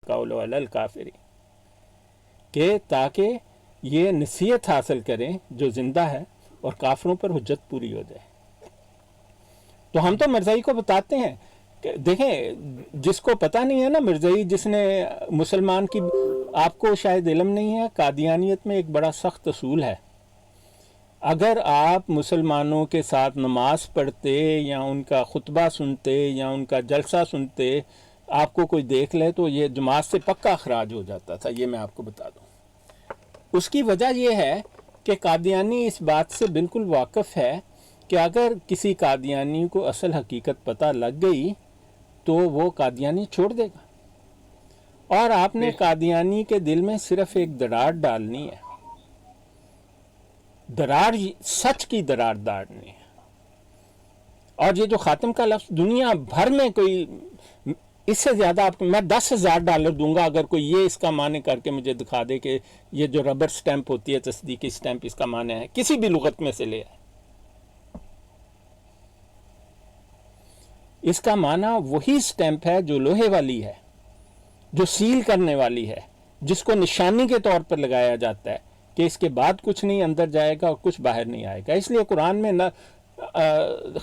القول علی الکافرین، کہ تاکہ یہ نصیحت حاصل کریں جو زندہ ہے اور کافروں پر حجت پوری ہو جائے۔ تو ہم تو مرزائی کو بتاتے ہیں کہ دیکھیں، جس کو پتہ نہیں ہے نا مرزائی، جس نے مسلمان کی، آپ کو شاید علم نہیں ہے، قادیانیت میں ایک بڑا سخت اصول ہے، اگر آپ مسلمانوں کے ساتھ نماز پڑھتے یا ان کا خطبہ سنتے یا ان کا جلسہ سنتے، آپ کو کوئی دیکھ لے تو یہ جماعت سے پکا اخراج ہو جاتا تھا، یہ میں آپ کو بتا دوں۔ اس کی وجہ یہ ہے کہ قادیانی اس بات سے بالکل واقف ہے کہ اگر کسی قادیانی کو اصل حقیقت پتہ لگ گئی تو وہ قادیانی چھوڑ دے گا، اور آپ نے قادیانی کے دل میں صرف ایک دراڑ ڈالنی ہے، دراڑ سچ کی دراڑ ڈالنی ہے۔ اور یہ جو خاتم کا لفظ دنیا بھر میں کوئی اس سے زیادہ آپ میں $10,000 دوں گا اگر کوئی یہ اس کا معنی کر کے مجھے دکھا دے کہ یہ جو ربر سٹیمپ ہوتی ہے تصدیقی سٹیمپ، اس کا معنی ہے کسی بھی لغت میں سے لے آئے۔ اس کا معنی وہی سٹیمپ ہے جو لوہے والی ہے، جو سیل کرنے والی ہے، جس کو نشانی کے طور پر لگایا جاتا ہے کہ اس کے بعد کچھ نہیں اندر جائے گا اور کچھ باہر نہیں آئے گا۔ اس لیے قرآن میں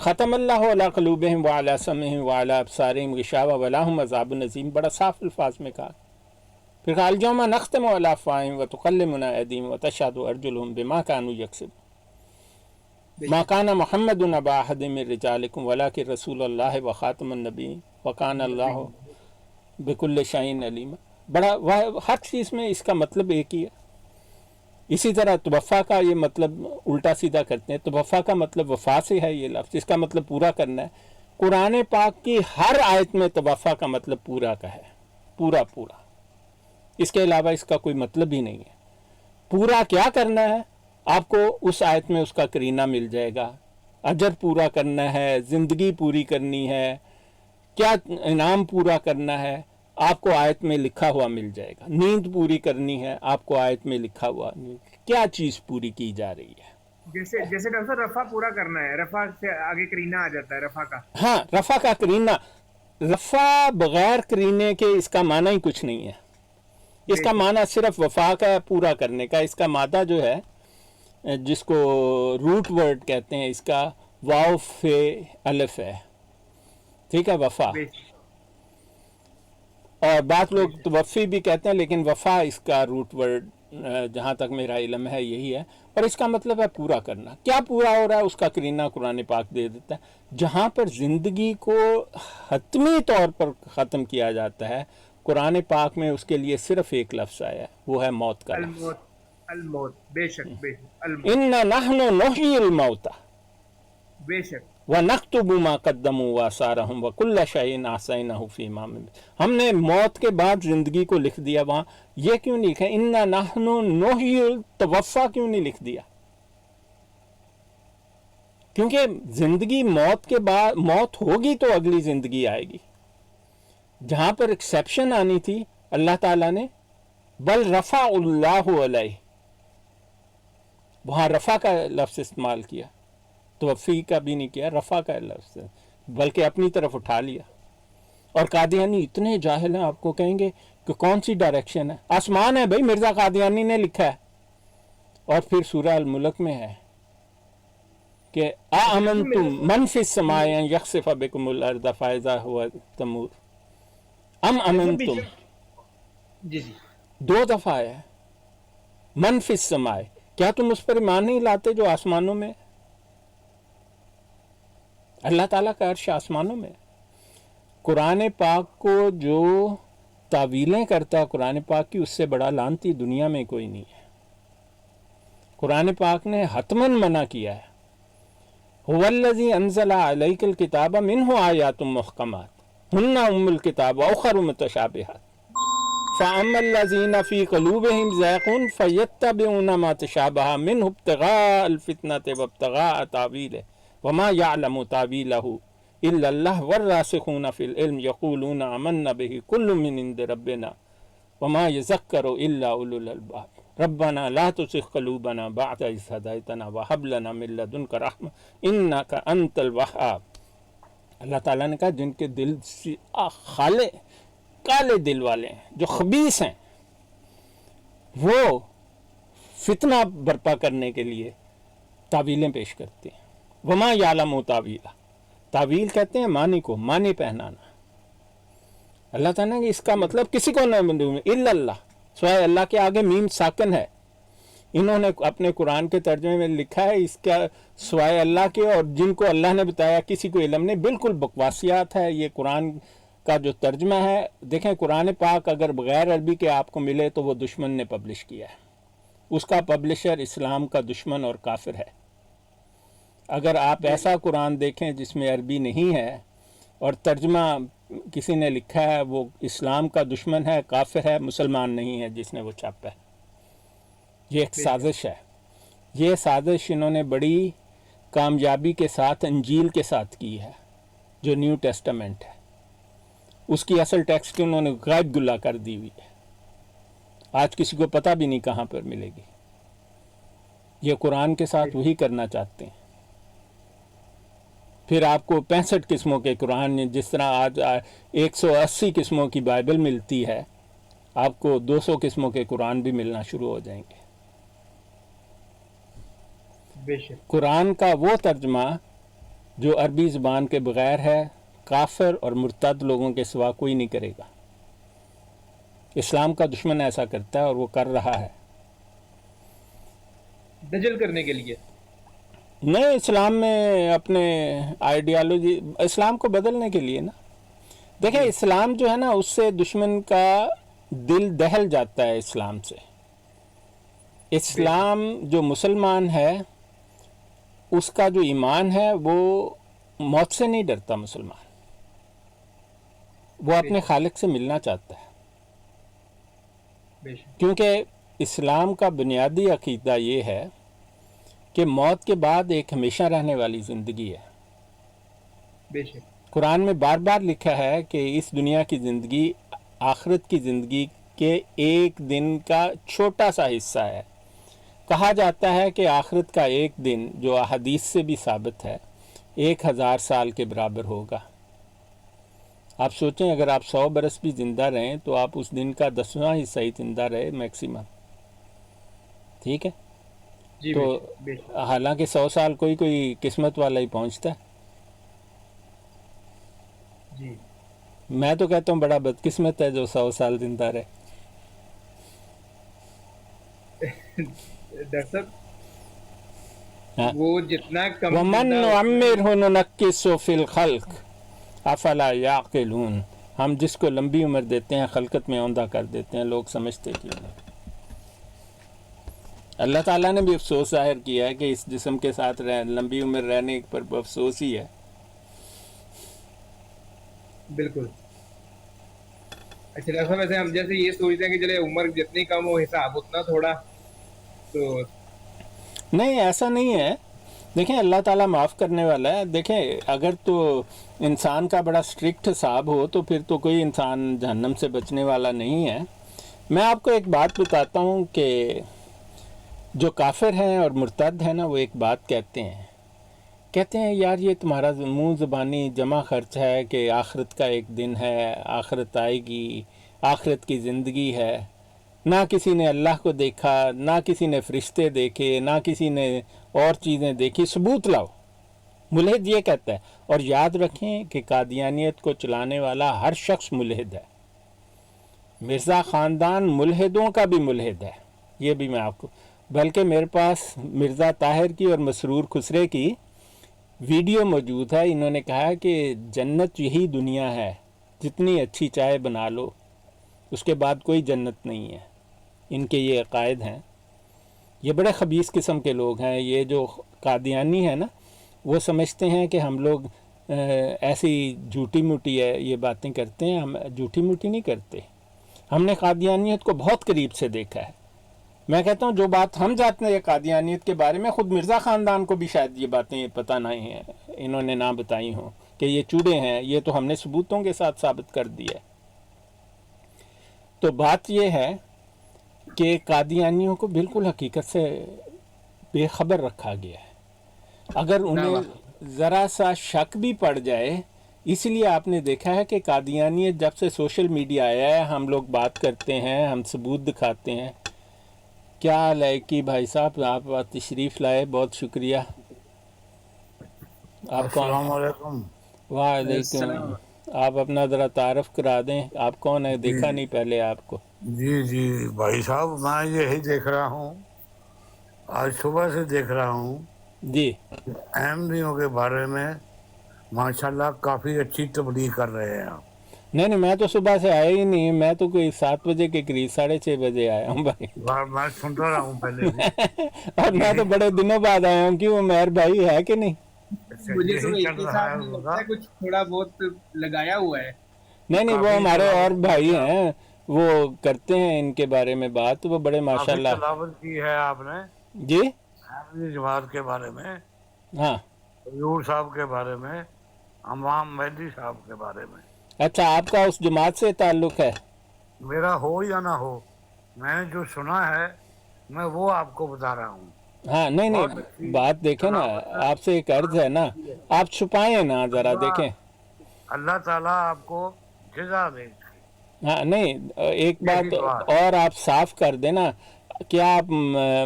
ختم اللہ علی قلوبہم وعلی سمعہم وعلی ابصارہم غشاوہ ولہم عذاب عظیم، بڑا صاف الفاظ میں کہا۔ پھر کہا الیوم نختم علی افواہہم وتکلمنا ایدیہم وتشہد ارجلہم بما کانوا یکسبون ما کان محمد ابا احد من رجالکم ولکن رسول اللہ وخاتم النبیین وکان اللہ بکل شیء علیم۔ بڑا ہر چیز میں اس کا مطلب ایک ہی ہے۔ اسی طرح توفا کا یہ مطلب الٹا سیدھا کرتے ہیں، توفا کا مطلب وفا سے ہے یہ لفظ، اس کا مطلب پورا کرنا ہے۔ قرآن پاک کی ہر آیت میں توفا کا مطلب پورا کا ہے، پورا پورا، اس کے علاوہ اس کا کوئی مطلب ہی نہیں ہے۔ پورا کیا کرنا ہے آپ کو اس آیت میں اس کا قرینہ مل جائے گا، اجر پورا کرنا ہے، زندگی پوری کرنی ہے، کیا انعام پورا کرنا ہے آپ کو آیت میں لکھا ہوا مل جائے گا، نیند پوری کرنی ہے آپ کو آیت میں لکھا ہوا، کیا چیز پوری کی جا رہی ہے۔ جیسے ڈاکٹر صاحب رفع پورا کرنا ہے، رفع سے آگے کرینہ آ جاتا ہے رفع کا۔ ہاں، رفع کا کرینہ، رفع بغیر کرینے کے اس کا معنی ہی کچھ نہیں ہے۔ اس کا معنی صرف وفا کا پورا کرنے کا۔ اس کا مادہ جو ہے جس کو روٹ ورڈ کہتے ہیں، اس کا واو فے الف ہے، ٹھیک ہے، وفا، اور بعض لوگ توفی بھی کہتے ہیں لیکن وفا اس کا روٹ ورڈ جہاں تک میرا علم ہے یہی ہے، اور اس کا مطلب ہے پورا کرنا۔ کیا پورا ہو رہا ہے اس کا قرینہ قرآن پاک دے دیتا ہے۔ جہاں پر زندگی کو حتمی طور پر ختم کیا جاتا ہے قرآن پاک میں اس کے لیے صرف ایک لفظ آیا ہے، وہ ہے موت کا لفظ۔ الموت، الموت، بے شک بے شک، الموت، اِنَّا نَحْنُ نُحْيِي الْمَوْتَ بے شک۔ وَنَكْتُبُ مَا قَدَّمُوا وَآثَارَهُمْ وَكُلَّ شَيْءٍ أَحْصَيْنَاهُ فِي إِمَامٍ مُبِينٍ۔ ہم نے موت کے بعد زندگی کو لکھ دیا وہاں، یہ کیوں نہیں لکھا اِنَّا نَحْنُ نُحْيِي الْتَوَفَّى کیوں نہیں لکھ دیا؟ کیونکہ زندگی موت کے بعد، موت ہوگی تو اگلی زندگی آئے گی۔ جہاں پر ایکسیپشن آنی تھی اللہ تعالیٰ نے بل رفع اللہ علیہ، وہاں رفع کا لفظ استعمال کیا، توفی کا بھی نہیں کیا، رفع کا لفظ، بلکہ اپنی طرف اٹھا لیا۔ اور قادیانی اتنے جاہل ہیں، آپ کو کہیں گے کہ کون سی ڈائریکشن ہے، آسمان ہے بھائی، مرزا قادیانی نے لکھا ہے۔ اور پھر سورہ الملک میں ہے کہ اَأَمَنْتُمْ مَنْ فِي السَّمَاءِ أَنْ يَخْسِفَ بِكُمُ الْأَرْضَ فَإِذَا هُوَ تَمُورُ ام امنتم، جی جی، 2 دفعہ ہے من فی السماء، کیا تم اس پر ایمان نہیں لاتے جو آسمانوں میں؟ اللہ تعالیٰ کا عرش آسمانوں میں۔ قرآن پاک کو جو تعویلیں کرتا ہے قرآن پاک کی، اس سے بڑا لعنتی دنیا میں کوئی نہیں ہے۔ قرآن پاک نے حتماً منع کیا ہے، هو الذی انزل علیک الکتاب منہ آیات محکمات ہن ام الکتاب واخر متشابہات فاما الذین فی قلوبہم زیغ فیتبعون ما تشابہ منہ ابتغاء الفتنة وابتغاء تاویلہ وما یعلم تاویلہ الا اللہ والراسخون فی العلم یقولون آمنا بہ کل من عند ربنا وما یذکر الا اولو الالباب ربنا لا تزغ قلوبنا بعد اذ ہدیتنا وہب لنا من لدنک رحمہ انک انت الوہاب۔ اللہ تعالیٰ نے کہا جن کے دل خالے کالے دل والے ہیں، جو خبیث ہیں، وہ فتنہ برپا کرنے کے لیے تعویلیں پیش کرتے ہیں. وما یعلم تاویلہ، تعویل کہتے ہیں معنی کو، معنی پہنانا. اللہ تعالیٰ نے اس کا مطلب کسی کو نہ معلوم ہے الا اللہ، سوائے اللہ کے. آگے میم ساکن ہے، انہوں نے اپنے قرآن کے ترجمے میں لکھا ہے اس کا سوائے اللہ کے، اور جن کو اللہ نے بتایا کسی کو علم نہیں. بالکل بکواسیات ہے یہ قرآن کا جو ترجمہ ہے. دیکھیں قرآن پاک اگر بغیر عربی کے آپ کو ملے تو وہ دشمن نے پبلش کیا ہے، اس کا پبلشر اسلام کا دشمن اور کافر ہے. اگر آپ ایسا قرآن دیکھیں جس میں عربی نہیں ہے اور ترجمہ کسی نے لکھا ہے، وہ اسلام کا دشمن ہے، کافر ہے، مسلمان نہیں ہے جس نے وہ چھاپا ہے. یہ ایک سازش ہے. یہ سازش انہوں نے بڑی کامیابی کے ساتھ انجیل کے ساتھ کی ہے جو نیو ٹیسٹامنٹ ہے. اس کی اصل ٹیکسٹ انہوں نے غائب گلا کر دی ہوئی ہے، آج کسی کو پتہ بھی نہیں کہاں پر ملے گی. یہ قرآن کے ساتھ وہی کرنا چاہتے ہیں. پھر آپ کو 65 قسموں کے قرآن، جس طرح آج 180 قسموں کی بائبل ملتی ہے، آپ کو 200 قسموں کے قرآن بھی ملنا شروع ہو جائیں گے. بے شک قرآن کا وہ ترجمہ جو عربی زبان کے بغیر ہے، کافر اور مرتد لوگوں کے سوا کوئی نہیں کرے گا. اسلام کا دشمن ایسا کرتا ہے اور وہ کر رہا ہے. دجل کرنے کے لیے نہیں، اسلام میں اپنے آئیڈیالوجی، اسلام کو بدلنے کے لیے نا. دیکھیں اسلام جو ہے نا، اس سے دشمن کا دل دہل جاتا ہے اسلام سے. اسلام جو مسلمان ہے اس کا جو ایمان ہے وہ موت سے نہیں ڈرتا. مسلمان وہ اپنے خالق سے ملنا چاہتا ہے، بے شک کیونکہ اسلام کا بنیادی عقیدہ یہ ہے کہ موت کے بعد ایک ہمیشہ رہنے والی زندگی ہے. بے شک قرآن میں بار بار لکھا ہے کہ اس دنیا کی زندگی آخرت کی زندگی کے ایک دن کا چھوٹا سا حصہ ہے. کہا جاتا ہے کہ آخرت کا ایک دن، جو احادیث سے بھی ثابت ہے، 1000 سال کے برابر ہوگا. آپ سوچیں اگر آپ 100 برس بھی زندہ رہیں تو آپ اس دن کا 10واں حصہ ہی زندہ رہے میکسیمم. ٹھیک ہے، جی تو بے شک حالانکہ 100 سال کوئی قسمت والا ہی پہنچتا ہے. جی میں تو کہتا ہوں بڑا بدقسمت ہے جو 100 سال زندہ رہے. ڈاکٹر صاحب ہاں. وہ جتنا کم وَمَن زندہ نُعَمِّرْهُ نُنَكِّسْهُ فِي الْخَلْقِ أَفَلَا يَعْقِلُونَ. ہم جس کو لمبی عمر دیتے ہیں خلقت میں اوندا کر دیتے ہیں، لوگ سمجھتے کیوں نہیں. اللہ تعالیٰ نے بھی افسوس ظاہر کیا ہے کہ اس جسم کے ساتھ لمبی عمر رہنے پر افسوس ہی ہے. بالکل. اچھا ڈاکٹر صاحب، ویسے ہم جیسے یہ سوچتے ہیں کہ چلے عمر جتنی کم ہو حساب اتنا تھوڑا، تو نہیں، ایسا نہیں ہے. دیکھیں اللہ تعالیٰ معاف کرنے والا ہے. دیکھیں اگر تو انسان کا بڑا اسٹرکٹ حساب ہو تو پھر تو کوئی انسان جہنم سے بچنے والا نہیں ہے. میں آپ کو ایک بات بتاتا ہوں کہ جو کافر ہیں اور مرتد ہیں نا، وہ ایک بات کہتے ہیں یار یہ تمہارا منہ زبانی جمع خرچ ہے کہ آخرت کا ایک دن ہے، آخرت آئے گی، آخرت کی زندگی ہے. نہ کسی نے اللہ کو دیکھا، نہ کسی نے فرشتے دیکھے، نہ کسی نے اور چیزیں دیکھی، ثبوت لاؤ. ملحد یہ کہتا ہے. اور یاد رکھیں کہ قادیانیت کو چلانے والا ہر شخص ملحد ہے. مرزا خاندان ملحدوں کا بھی ملحد ہے، یہ بھی میں آپ کو، بلکہ میرے پاس مرزا طاہر کی اور مسرور خسرے کی ویڈیو موجود ہے. انہوں نے کہا کہ جنت یہی دنیا ہے، جتنی اچھی چائے بنا لو، اس کے بعد کوئی جنت نہیں ہے. ان کے یہ عقائد ہیں. یہ بڑے خبیث قسم کے لوگ ہیں. یہ جو قادیانی ہیں نا، وہ سمجھتے ہیں کہ ہم لوگ ایسی جھوٹی موٹی ہے یہ باتیں کرتے ہیں. ہم جھوٹی موٹی نہیں کرتے. ہم نے قادیانیت کو بہت قریب سے دیکھا ہے. میں کہتا ہوں جو بات ہم جانتے ہیں قادیانیت کے بارے میں، خود مرزا خاندان کو بھی شاید یہ باتیں پتہ نہیں ہیں، انہوں نے نہ بتائی ہوں کہ یہ چوڑے ہیں. یہ تو ہم نے ثبوتوں کے ساتھ ثابت کر دیا ہے. تو بات یہ ہے کہ قادیانیوں کو بالکل حقیقت سے بے خبر رکھا گیا ہے. اگر انہیں ذرا سا شک بھی پڑ جائے इसीलिए आपने देखा है कि कादियानियत जब से सोशल मीडिया आया है हम लोग बात करते हैं, हम सबूत दिखाते हैं। क्या हाल है कि भाई साहब, आप तशरीफ़ लाए, बहुत शुक्रिया। आप कौन? अस्सलाम वालेकुम। वालेकुम। आप अपना ज़रा तारफ़ करा दें, आप कौन है? जी देखा नहीं पहले आपको। जी जी भाई साहब, मैं यही देख रहा हूँ, आज सुबह से देख रहा हूँ जी। अहमदियों के बारे में माशाल्लाह काफ़ी अच्छी तबलीग कर रहे हैं आप। नहीं, मैं तो सुबह से आया ही नहीं, मैं तो कोई 7 बजे के करीब 6:30 बजे आया हूँ भाई। मैं सुनता रहा हूँ पहले भी। और मैं तो बड़े दिनों बाद आया हूँ। क्यों, मेहर भाई है कि नहीं? अच्छा, मुझे तो यही एक चल ही रहा साहब है नहीं लगता होगा। है, कुछ थोड़ा बहुत लगाया हुआ है। नहीं नहीं, वो काफ़ी हमारे और तलावत भाई की है, हैं, वो करते हैं इनके बारे में बात, वो बड़े काफ़ी माशाल्लाह। तलावत की है आपने जी। अहमदी जमात के बारे में, हाँ। हजूर साहब के बारे में, इमाम मेहदी साहब के बारे में। अच्छा, आपका उस जमात से ताल्लुक़ है? मेरा हो या ना हो, मैंने जो सुना है मैं वो आपको बता रहा हूँ। हाँ, नहीं बहुत नहीं, अच्छी बात देखें ना, तलावत आपसे एक अर्ज है ना, की है। आप छुपाएं ना, ज़रा अल्लाह देखें। अल्लाह ताला आपको जज़ा दे इसकी। हाँ, नहीं, एक यही बात दुआ है। और आप साफ कर देना, क्या आप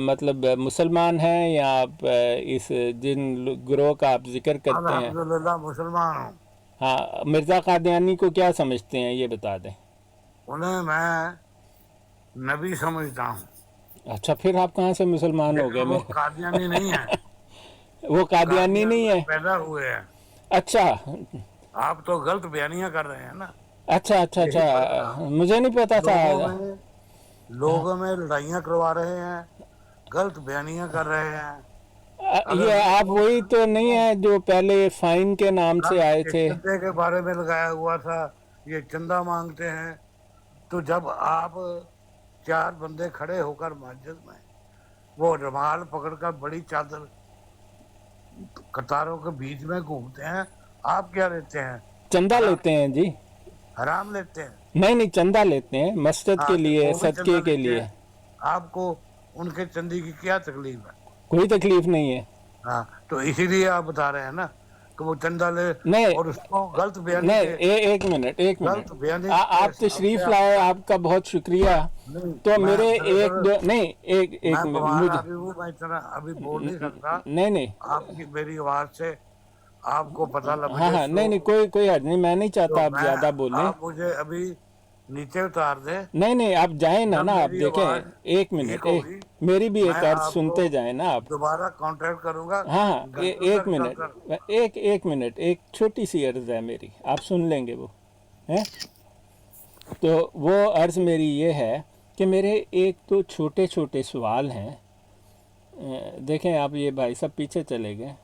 मतलब मुसलमान हैं, या आप इस जिन गिरोह का आप जिक्र करते हैं? अल्हम्दुलिल्लाह मुसलमान हूँ। हाँ, मिर्ज़ा कादियानी को क्या समझते हैं, ये बता दें। उन्हें मैं नबी समझता हूँ, अच्छा, फिर आप कहाँ से मुसलमान हो लेकिन गए वो मेरे? कादियानी नहीं है। वो कादियानी कादियान नहीं में है? पैदा हुए हैं। अच्छा आप तो गलत बयानियां कर रहे हैं ना, अच्छा अच्छा यही फर्क अच्छा, रहा। मुझे नहीं पता था। लोगों में लड़ाइयाँ करवा रहे हैं, गलत बयानियां कर रहे हैं। अगर ये आप वो वही तो नहीं है जो पहले फाइन के नाम से आए ये थे? चंदे के बारे में लगाया हुआ था, ये चंदा मांगते हैं। तो जब आप 4 बंदे खड़े होकर मस्जिद में वो रुमाल पकड़कर बड़ी चादर कतारों के बीच में घूमते हैं, आप क्या लेते हैं? चंदा हराम, लेते हैं जी? हराम लेते हैं। नहीं नहीं, चंदा लेते हैं मस्जिद हाँ, के तो लिए, वो भी चंदा सदके के लेते लिए। हैं। आपको उनके चंदे की क्या तकलीफ है? कोई तकलीफ नहीं है। हाँ, तो इसीलिए आप बता रहे हैं ना कि वो चंदा ले नहीं और उसको गलत बयानी नहीं, के एक मिनट एक गलत मिनट, बयानी के आप हिसाब से तशरीफ आप लाए, आपका बहुत शुक्रिया। नहीं। तो मैं मेरे एक दरअसल दो नहीं, एक एक मैं बीमार मुझे, अभी हूँ, मैं इतना अभी बोल नहीं सकता। नहीं नहीं, आपकी मेरी आवाज से आपको पता लग हाँ जाए हाँ, तो नहीं नहीं, कोई हर्ज नहीं, मैं नहीं चाहता आप मैं ज़्यादा बोलें। आप मुझे अभी नीचे उतार दें। नहीं नहीं, आप जाएं ना, जब ना आप मेरी आवाज देखें, एक ठीक मिनट, होगी मेरी भी मैं एक अर्ज आपको सुनते जाएं ना आप। दोबारा कांटेक्ट करूंगा, हाँ हाँ, घंटों एक तक मिनट, चलकर। एक मिनट, एक छोटी सी अर्ज है मेरी, आप सुन लेंगे वो है। तो वो अर्ज मेरी ये है कि मेरे एक तो छोटे छोटे सवाल हैं। देखें आप, ये भाई सब पीछे चले गए।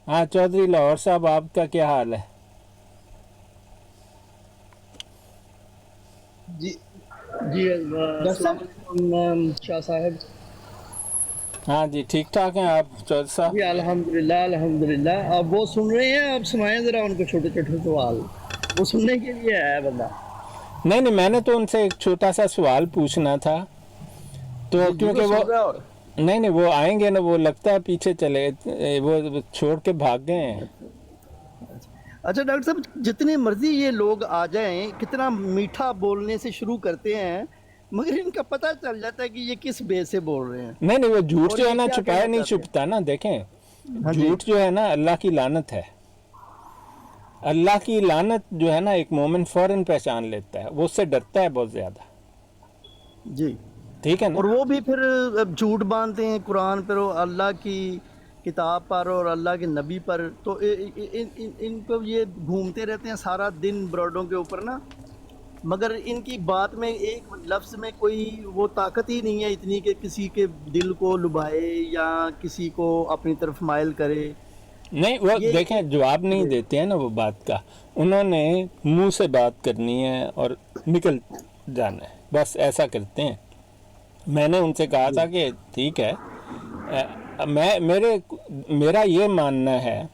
हाँ चौधरी लाहौर साहब, आपका क्या हाल है? जी जी अस्सलाम वालेकुम शाह साहब। हाँ जी, ठीक ठाक हैं आप चौधरी साहब? जी अल्हम्दुलिल्लाह अल्हम्दुलिल्लाह। आप वो सुन रहे हैं, आप सुनाएं ज़रा उनको छोटे छोटे सवाल, वो सुनने के लिए है बंदा। नहीं नहीं, मैंने तो उनसे एक छोटा सा सवाल पूछना था, तो जी जी, क्योंकि वो वो, सुन रहा हो। नहीं नहीं, वो आएंगे ना, वो लगता है पीछे चले, वो छोड़ के भाग गए हैं। अच्छा डॉक्टर साहब, जितने मर्जी ये लोग आ जाएं, कितना मीठा बोलने से शुरू करते हैं, मगर इनका पता चल जाता है कि ये किस बेस से बोल रहे हैं नहीं नहीं, वो झूठ और जो है ये ना, क्या छुपाया कहना नहीं चाहते हैं। छुपता ना, देखें, हाँ जी झूठ जो है ना, अल्लाह की लानत है। अल्लाह की लानत जो है ना, एक मोमिन फौरन पहचान लेता है, वो उससे डरता है बहुत ज़्यादा। जी। ठीक है ना? और वो भी फिर अब झूठ बांधते हैं कुरान पर और अल्लाह की किताब पर और अल्लाह के नबी पर। तो इनको ये घूमते रहते हैं सारा दिन ब्रॉडों के ऊपर ना, मगर इनकी बात में एक लफ्ज़ में कोई वो ताकत ही नहीं है इतनी कि किसी के दिल को लुभाए या किसी को अपनी तरफ माइल करे। नहीं, वो ये देखें, जवाब नहीं जी देते हैं ना वो बात का। उन्होंने मुंह से बात करनी है और निकल जाना है, बस ऐसा करते हैं। मैंने उनसे कहा जी था कि ठीक है, मेरा ये मानना है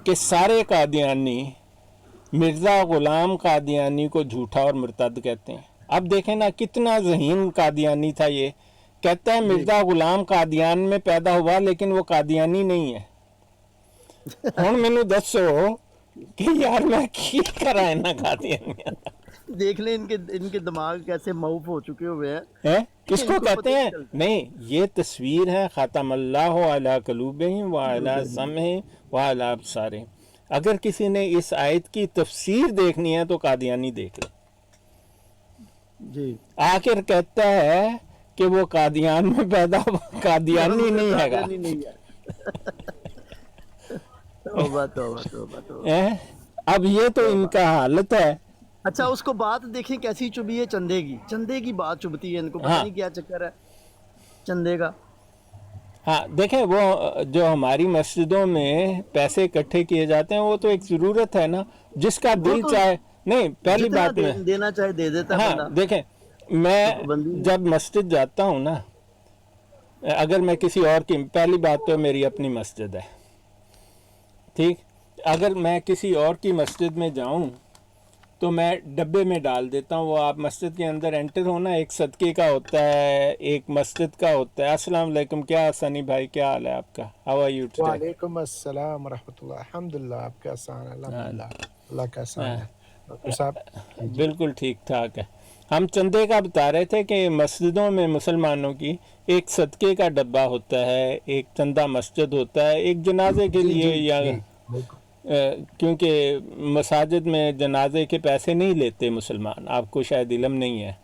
कि सारे कादियानी मिर्ज़ा ग़ुलाम कादियानी को झूठा और मुर्तद कहते हैं। अब देखें ना, कितना ज़हीन कादियानी था ये। कहता है जी मिर्ज़ा ग़ुलाम कादियान में पैदा हुआ, लेकिन वो कादियानी नहीं है। ਹੁਣ ਮੈਨੂੰ ਦੱਸੋ कि यार मैं की करा है ना कादियानिया देख लें इनके दिमाग कैसे माउफ हो चुके हुए हैं। है किसको इनको कहते पता हैं? नहीं चलता। नहीं, ये तस्वीर है ख़ातमल्लाहु अला क़ुलूबिहिम व अला समइहिम व अला अब्सारिहिम। अगर किसी ने इस आयत की तफसीर देखनी है तो कादियानी देख ले। जी आखिर कहता है कि वो कादियान में पैदा हुआ, कादियानी नहीं है। कादियानी नहीं है। तौबा तौबा तौबा तौबा। अब ये तो इनका हालत है। अच्छा उसको बात देखें कैसी चुभी है चंदे की बात चुभती है इनको, पता हाँ। नहीं क्या चक्कर है चंदे का। हाँ देखें, वो जो हमारी मस्जिदों में पैसे इकट्ठे किए जाते हैं वो तो एक ज़रूरत है ना, जिसका दिल तो चाहे। नहीं, पहली जितना बात में देना चाहे दे देता है हाँ बंदा। देखें, तो मैं पाबंदी है। जब मस्जिद जाता हूँ ना, अगर मैं किसी और की, पहली बात तो मेरी अपनी मस्जिद है, ठीक, अगर मैं किसी और की मस्जिद में जाऊं तो मैं डब्बे में डाल देता हूं। वो आप मस्जिद के अंदर एंटर होना, एक सदके का होता है, एक मस्जिद का होता है। अस्सलाम वालेकुम, क्या सनी भाई, क्या हाल है आपका? How are you today? वालेकुम अस्सलाम व रहमतुल्लाह। अल्हम्दुलिल्लाह, आपका आसान है? अल्हम्दुलिल्लाह, अल्लाह का आसान है। डॉक्टर साहब बिल्कुल ठीक ठाक है। हम चंदे का बता रहे थे कि मस्जिदों में मुसलमानों की एक सदके का डब्बा होता है, एक चंदा मस्जिद होता है, एक जनाजे के लिए या क्योंकि मसाजिद में जनाजे के पैसे नहीं लेते मुसलमान, आपको शायद इल्म नहीं है।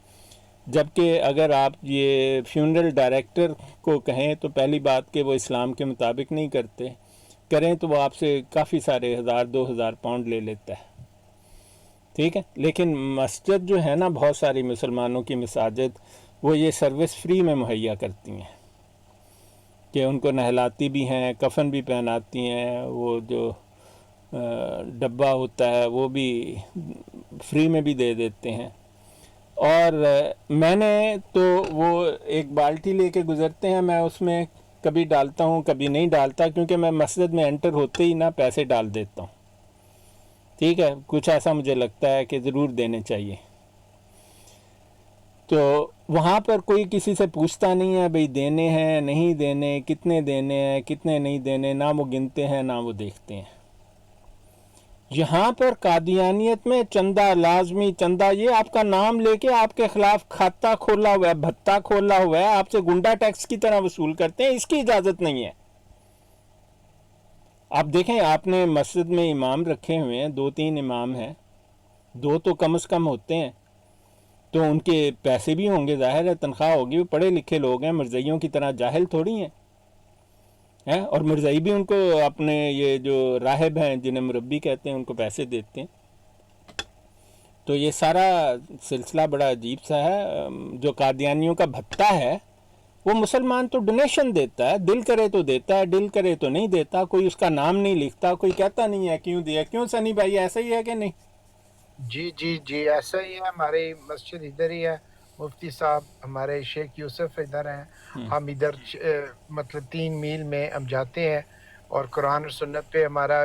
जबकि अगर आप ये फ्यूनरल डायरेक्टर को कहें तो पहली बात कि वो इस्लाम के मुताबिक नहीं करते, करें तो वो आपसे काफ़ी सारे 1000-2000 पाउंड ले लेता है, ठीक है। लेकिन मस्जिद जो है ना, बहुत सारी मुसलमानों की मसाजिद वो ये सर्विस फ्री में मुहैया करती हैं कि उनको नहलाती भी हैं, कफन भी पहनाती हैं, वो जो डब्बा होता है वो भी फ्री में भी दे देते हैं। और मैंने तो वो एक बाल्टी लेके गुज़रते हैं, मैं उसमें कभी डालता हूँ कभी नहीं डालता, क्योंकि मैं मस्जिद में एंटर होते ही ना पैसे डाल देता हूँ, ठीक है। कुछ ऐसा मुझे लगता है कि ज़रूर देने चाहिए। तो वहाँ पर कोई किसी से पूछता नहीं है भाई देने हैं नहीं देने, कितने देने हैं कितने नहीं देने, ना वो गिनते हैं ना वो देखते हैं। यहाँ पर कादियानियत में चंदा लाजमी, चंदा ये आपका नाम लेके आपके खिलाफ खाता खोला हुआ है, भत्ता खोला हुआ है, आपसे गुंडा टैक्स की तरह वसूल करते हैं, इसकी इजाज़त नहीं है। आप देखें, आपने मस्जिद में इमाम रखे हुए हैं, 2-3 इमाम हैं, 2 तो कम से कम होते हैं, तो उनके पैसे भी होंगे, जाहिर है तनख्वाह होगी, वो पढ़े लिखे लोग हैं, मरज़इयों की तरह जाहिल थोड़ी हैं। और मरज़ई भी उनको अपने ये जो राहिब हैं जिन्हें मुरब्बी कहते हैं उनको पैसे देते हैं। तो ये सारा सिलसिला बड़ा अजीब सा है। जो कादियानियों का भत्ता है वो मुसलमान तो डोनेशन देता है, दिल करे तो देता है, दिल करे तो नहीं देता, कोई उसका नाम नहीं लिखता, कोई कहता नहीं है क्यों दिया। क्यों सनी भाई, ऐसा ही है कि नहीं? जी जी जी ऐसा ही है। हमारी मस्जिद इधर ही है, मुफ्ती साहब हमारे शेख यूसुफ इधर हैं, हम इधर मतलब 3 मील में हम जाते हैं, और कुरान और सुन्नत पे हमारा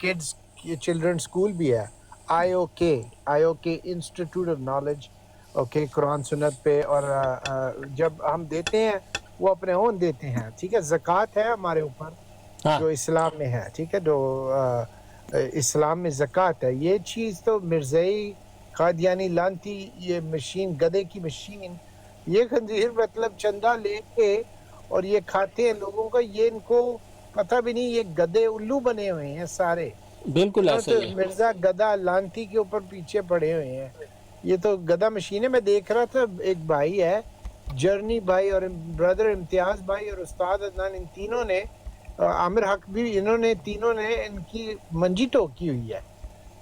किड्स चिल्ड्रन स्कूल भी है, IOK institute of knowledge, okay, Quran सुन्नत पे। और जब हम देते हैं वो अपने ओन देते हैं, ठीक है। ज़कात है हमारे ऊपर, हाँ। जो इस्लाम में है, ठीक है, जो इस्लाम में ज़कात है। ये चीज़ तो मिर्ज़ई कादियानी लानती, ये मशीन, गधे की मशीन, ये खंजीर मतलब चंदा लेके और ये खाते हैं लोगों का, ये इनको पता भी नहीं, ये गधे उल्लू बने हुए हैं सारे, बिल्कुल ऐसा तो ही है। मिर्जा गधा लानती के ऊपर पीछे पड़े हुए हैं। ये तो गधा मशीन है। मैं देख रहा था, एक भाई है जर्नी भाई और ब्रदर इम्तियाज भाई और उस्ताद अदनान, इन तीनों ने, आमिर हक भी, इन्होंने तीनों ने इनकी मंजी टोकी हुई है।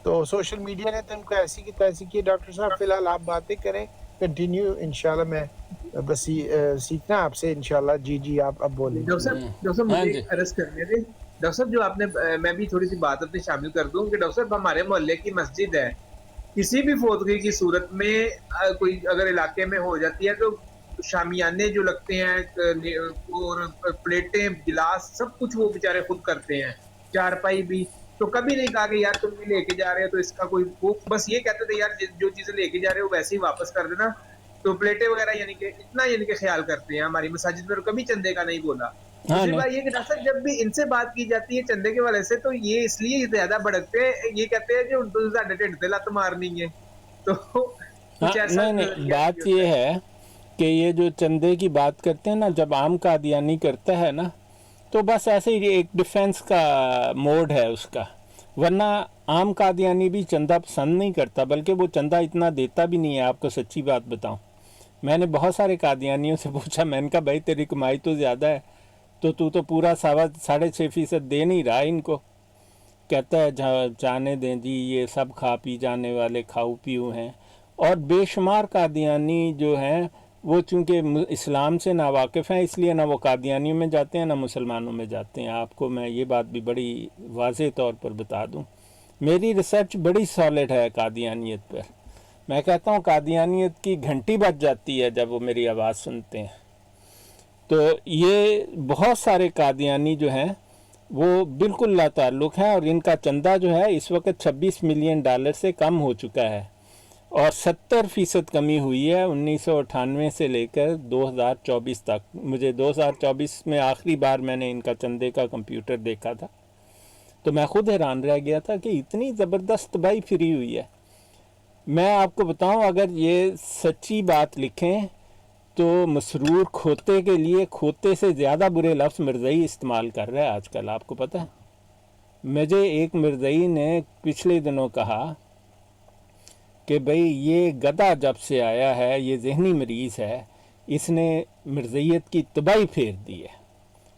तो सोशल मीडिया ने तो इनको ऐसी की तैसी की। डॉक्टर साहब फिलहाल आप बातें करें, कंटिन्यू, इंशाल्लाह मैं बस सीखना आपसे इंशाल्लाह। जी जी आप अब बोलें। डॉक्टर साहब हाँ मुझे जी। एक अर्ज करने दें। डॉक्टर साहब जो आपने, मैं भी थोड़ी सी बात अपनी शामिल कर दूं कि डॉक्टर साहब हमारे मोहल्ले की मस्जिद है, किसी भी फौतगी की सूरत में कोई अगर इलाके में हो जाती है तो शामियाने जो लगते हैं और प्लेटें गिलास सब कुछ वो बेचारे खुद करते हैं, चारपाई भी। तो कभी नहीं कहा कि यार तुम ये लेके जा रहे हो तो इसका कोई, वो बस ये कहते थे यार जो चीजें लेके जा रहे हो वैसे ही वापस कर देना। तो प्लेटें वगैरह यानी कि इतना यानी कि ख्याल करते हैं। हमारी मसाजिद में कभी चंदे का नहीं बोला। हाँ दूसरी नहीं, बात ये कि डॉक्टर साहब जब भी इनसे बात की जाती है चंदे के वाले से, तो ये इसलिए ज्यादा भड़कते हैं, ये कहते हैं कि उनको साढ़े ढिड से लत मारनी है, तो हाँ कुछ ऐसा नहीं नहीं, नजरिया बात भी होता ये है कि ये जो चंदे की बात करते हैं ना, जब आम कादियानी करता है ना, तो बस ऐसे ही एक डिफेंस का मोड है उसका, वरना आम कादियानी भी चंदा पसंद नहीं करता, बल्कि वो चंदा इतना देता भी नहीं है। आपको सच्ची बात बताऊं, मैंने बहुत सारे कादियानियों से पूछा, मैंने कहा भाई तेरी कमाई तो ज़्यादा है, तो तू तो पूरा 6.5% दे नहीं रहा इनको। कहता है जाने दें जी, ये सब खा पी जाने वाले खाऊ पीऊ हैं। और बेशुमार कादियानी जो हैं वो चूँकि इस्लाम से ना वाकिफ़ हैं, इसलिए ना वो कादियानियों में जाते हैं ना मुसलमानों में जाते हैं। आपको मैं ये बात भी बड़ी वाज़ेह तौर पर बता दूं, मेरी रिसर्च बड़ी सॉलिड है कादियानियत पर। मैं कहता हूँ कादियानियत की घंटी बज जाती है जब वो मेरी आवाज़ सुनते हैं। तो ये बहुत सारे कादियानी जो हैं वो बिल्कुल लाताल्लुक़ हैं, और इनका चंदा जो है इस वक्त $26 मिलियन से कम हो चुका है, और 70% कमी हुई है 1998 से लेकर 2024 तक। मुझे 2024 में आखिरी बार मैंने इनका चंदे का कंप्यूटर देखा था, तो मैं खुद हैरान रह गया था कि इतनी ज़बरदस्त तबाही फिरी हुई है। मैं आपको बताऊं, अगर ये सच्ची बात लिखें तो मसरूर खोते के लिए खोते से ज़्यादा बुरे लफ्ज़ मिर्ज़ई इस्तेमाल कर रहा है आजकल। आपको पता है, मुझे एक मिर्ज़ई ने पिछले दिनों कहा कि भाई ये गधा जब से आया है, ये जहनी मरीज़ है, इसने मिर्ज़ैयत की तबाही फेर दी है।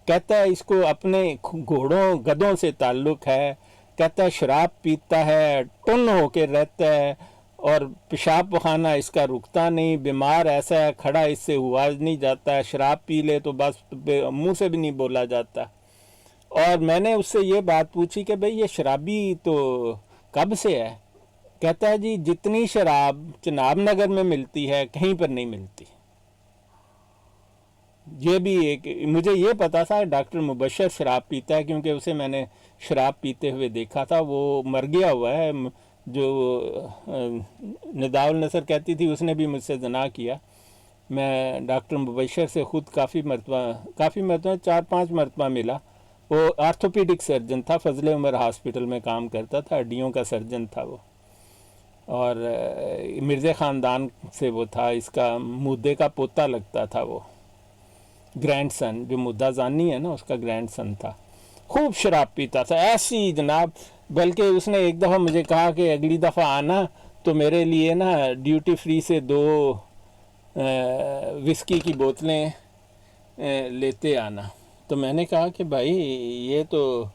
कहता है इसको अपने घोड़ों गधों से ताल्लुक़ है, कहता है शराब पीता है, टुन होकर रहता है, और पेशाब पखाना इसका रुकता नहीं, बीमार ऐसा है खड़ा इससे हुआ नहीं जाता है, शराब पी ले तो बस मुंह से भी नहीं बोला जाता। और मैंने उससे ये बात पूछी कि भाई ये शराबी तो कब से है? कहता है जी जितनी शराब चनाब नगर में मिलती है कहीं पर नहीं मिलती। ये भी एक, मुझे ये पता था डॉक्टर मुबशर शराब पीता है, क्योंकि उसे मैंने शराब पीते हुए देखा था। वो मर गया हुआ है, जो निदाउल नसर कहती थी उसने भी मुझसे जना किया। मैं डॉक्टर मुबशर से ख़ुद काफ़ी मरतबा 4-5 मरतबा मिला। वो आर्थोपीडिक सर्जन था, फजले उमर हॉस्पिटल में काम करता था, हड्डियों का सर्जन था वो, और मिर्ज़ा ख़ानदान से वो था, इसका मुद्दे का पोता लगता था वो, ग्रैंड सन, जो मुद्दा जानी है ना उसका ग्रैंड सन था। खूब शराब पीता था ऐसी जनाब, बल्कि उसने एक दफ़ा मुझे कहा कि अगली दफ़ा आना तो मेरे लिए ना ड्यूटी फ्री से 2 विस्की की बोतलें लेते आना। तो मैंने कहा कि भाई ये तो